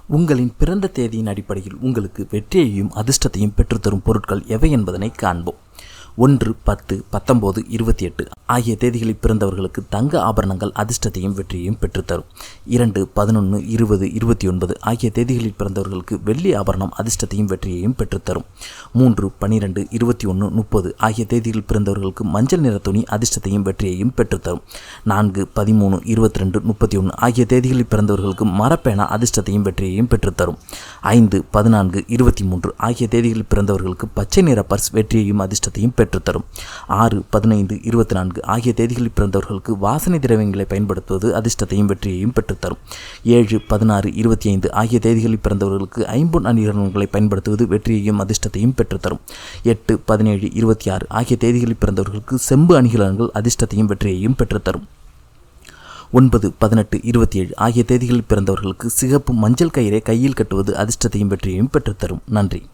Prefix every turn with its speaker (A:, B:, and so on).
A: உங்களின் பிறந்த தேதியின் அடிப்படையில் உங்களுக்கு வெற்றியையும் அதிர்ஷ்டத்தையும் பெற்றுத்தரும் பொருட்கள் எவை என்பதனை காண்போம். 1, 10, 19, 28 ஆகிய தேதிகளில் பிறந்தவர்களுக்கு தங்க ஆபரணங்கள் அதிர்ஷ்டத்தையும் வெற்றியையும் பெற்றுத்தரும். 2, 11, 20, 29 ஆகிய தேதிகளில் பிறந்தவர்களுக்கு வெள்ளி ஆபரணம் அதிர்ஷ்டத்தையும் வெற்றியையும் பெற்றுத்தரும். 3, 12, 21, 30 ஆகிய தேதிகளில் பிறந்தவர்களுக்கு மஞ்சள் நிற துணி அதிர்ஷ்டத்தையும் வெற்றியையும் பெற்றுத்தரும். 4, 13, 22, 31 ஆகிய தேதிகளில் பிறந்தவர்களுக்கு மரப்பேனா அதிர்ஷ்டத்தையும் வெற்றியையும் பெற்றுத்தரும். 5, 14, 23 ஆகிய தேதிகளில் பிறந்தவர்களுக்கு பச்சை நிற பர்ஸ் வெற்றியையும் அதிர்ஷ்டத்தையும் பெற்றுத்தரும். 6, 15, 24 ஆகிய தேதிகளில் பிறந்தவர்களுக்கு வாசனை திரவியங்களை பயன்படுத்துவது அதிர்ஷ்டத்தையும் வெற்றியையும் பெற்றுத்தரும். 7, 16, 25 ஆகிய தேதிகளில் பிறந்தவர்களுக்கு ஐம்பொன் அணிகலன்களை பயன்படுத்துவது வெற்றியையும் அதிர்ஷ்டத்தையும் பெற்றுத்தரும். 8, 17, 26 ஆகிய தேதிகளில் பிறந்தவர்களுக்கு செம்பு அணிகலன்கள் அதிர்ஷ்டத்தையும் வெற்றியையும் பெற்றுத்தரும். 9, 18, 27 ஆகிய தேதிகளில் பிறந்தவர்களுக்கு சிகப்பு மஞ்சள் கயிறை கையில் கட்டுவது அதிர்ஷ்டத்தையும் வெற்றியையும் பெற்றுத்தரும். நன்றி.